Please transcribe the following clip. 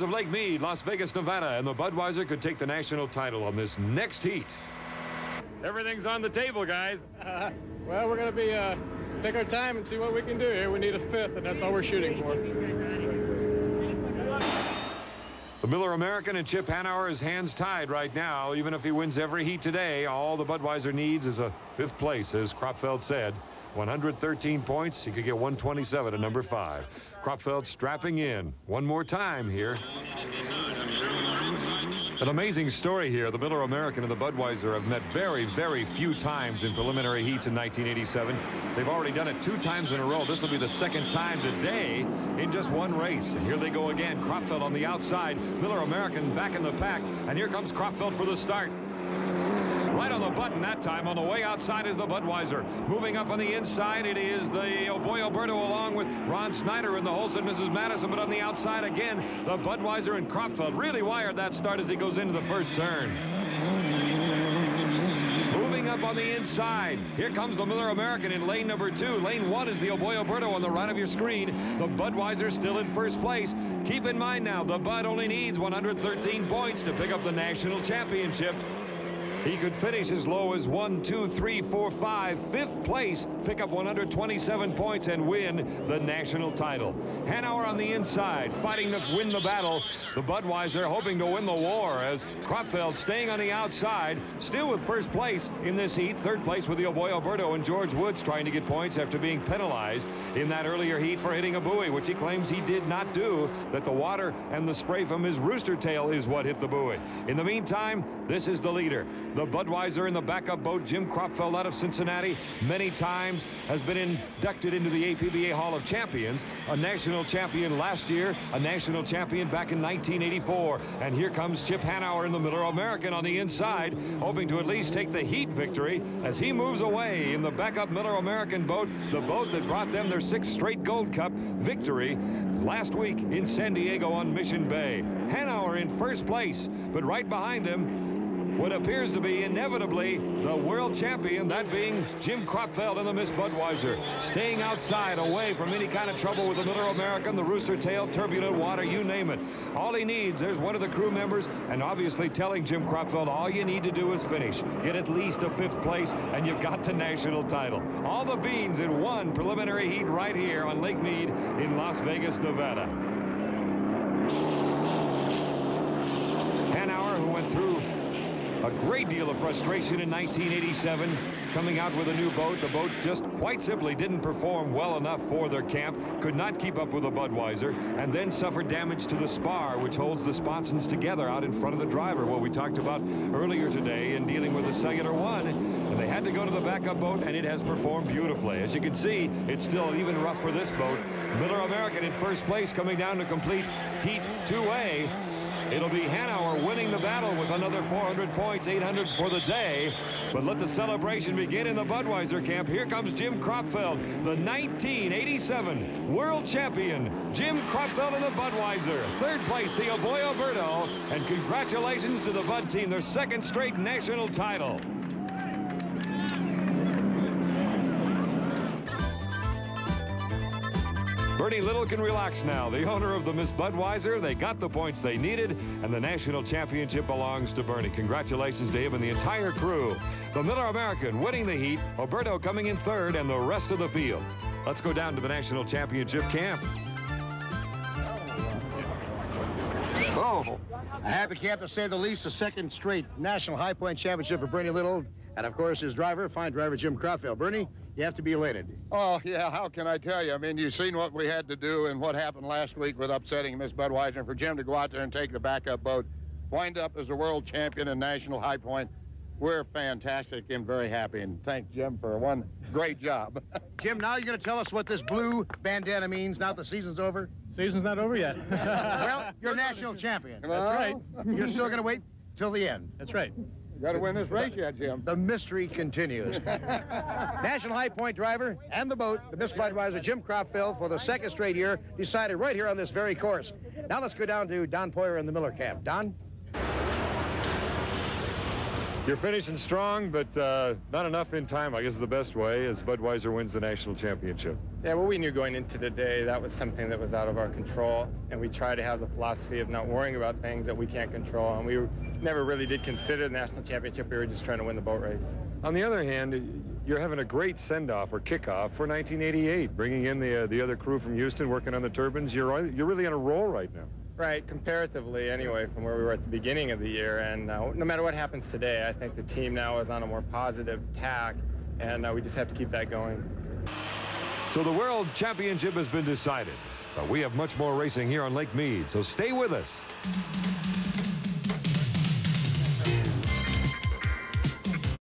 Of Lake Mead, Las Vegas, Nevada, and the Budweiser could take the national title on this next heat. Everything's on the table, guys. Well, we're going to take our time and see what we can do here. We need a fifth, and that's all we're shooting for. The Miller American and Chip Hanauer is hands tied right now. Even if he wins every heat today, all the Budweiser needs is a fifth place, as Kropfeld said. 113 points. He could get 127 at number 5. Kropfeld strapping in one more time here. An amazing story here. The Miller American and the Budweiser have met very, very few times in preliminary heats in 1987. They've already done it 2 times in a row. This will be the second time today in just one race. And here they go again. Kropfeld on the outside. Miller American back in the pack. And here comes Kropfeld for the start. Right on the button that time. On the way outside is the Budweiser. Moving up on the inside, it is the Boy Alberto along with Ron Snyder and the Holstein Mrs. Madison. But on the outside again, the Budweiser and Kropfeld really wired that start as he goes into the first turn. Moving up on the inside, here comes the Miller American in lane number 2. Lane 1 is the Boy Alberto on the right of your screen. The Budweiser still in first place. Keep in mind now, the Bud only needs 113 points to pick up the national championship. He could finish as low as 1, 2, 3, 4, 5, 5th place, pick up 127 points and win the national title. Hanauer on the inside, fighting to win the battle. The Budweiser hoping to win the war as Kropfeld staying on the outside, still with first place in this heat. 3rd place with the Boy Alberto and George Woods trying to get points after being penalized in that earlier heat for hitting a buoy, which he claims he did not do, that the water and the spray from his rooster tail is what hit the buoy. In the meantime, this is the leader. The Budweiser in the backup boat, Jim Kropfeld out of Cincinnati, many times has been inducted into the APBA Hall of Champions. A national champion last year, a national champion back in 1984. And here comes Chip Hanauer in the Miller American on the inside, hoping to at least take the heat victory as he moves away in the backup Miller American boat, the boat that brought them their 6th straight Gold Cup victory last week in San Diego on Mission Bay. Hanauer in first place, but right behind him, what appears to be inevitably the world champion, that being Jim Kropfeld and the Miss Budweiser, staying outside, away from any kind of trouble with the Miller American, the rooster tail, turbulent water, you name it. All he needs, there's one of the crew members, and obviously telling Jim Kropfeld, all you need to do is finish. Get at least a 5th place, and you've got the national title. All the beans in one preliminary heat right here on Lake Mead in Las Vegas, Nevada. Hanauer, who went through a great deal of frustration in 1987, coming out with a new boat. The boat just quite simply didn't perform well enough for their camp, could not keep up with the Budweiser, and then suffered damage to the spar, which holds the sponsons together out in front of the driver, what we talked about earlier today in dealing with the Cellular One. And they had to go to the backup boat, and it has performed beautifully. As you can see, it's still even rough for this boat. Miller American in first place, coming down to complete Heat 2A. It'll be Hanauer winning the battle with another 400 points, 800 for the day. But let the celebration begin in the Budweiser camp. Here comes Jim Kropfeld, the 1987 world champion. Jim Kropfeld in the Budweiser. 3rd place, the Boy Alberto. And congratulations to the Bud team, their 2nd straight national title. Bernie Little can relax now. The owner of the Miss Budweiser, they got the points they needed, and the national championship belongs to Bernie. Congratulations to him and the entire crew. The Miller American winning the heat, Alberto coming in 3rd, and the rest of the field. Let's go down to the national championship camp. Oh, a happy camp to say the least. A 2nd straight national high point championship for Bernie Little, and of course his driver, fine driver Jim Kropfeld. Bernie, you have to be elated. Oh, yeah, how can I tell you? I mean, you've seen what we had to do and what happened last week with upsetting Miss Budweiser, and for Jim to go out there and take the backup boat, wind up as a world champion in national high point. We're fantastic and very happy, and thank Jim for one great job. Jim, now you're going to tell us what this blue bandana means now that the season's over? Season's not over yet. Well, you're national champion. That's right. You're still going to wait till the end. That's right. You got to win this race yet, Jim. The mystery continues. National High Point driver and the boat, the Miss Budweiser, Jim Kropfeld, for the 2nd straight year, decided right here on this very course. Now let's go down to Don Poyer in the Miller camp. Don? You're finishing strong, but not enough in time, I guess, is the best way, as Budweiser wins the national championship. Yeah, well, we knew going into the day that was something that was out of our control, and we try to have the philosophy of not worrying about things that we can't control, and we never really did consider the national championship. We were just trying to win the boat race. On the other hand, you're having a great send-off or kickoff for 1988, bringing in the other crew from Houston, working on the turbines. You're really on a roll right now. Right, comparatively anyway, from where we were at the beginning of the year, and no matter what happens today, I think the team now is on a more positive tack, and we just have to keep that going. So the World Championship has been decided, but we have much more racing here on Lake Mead, so stay with us.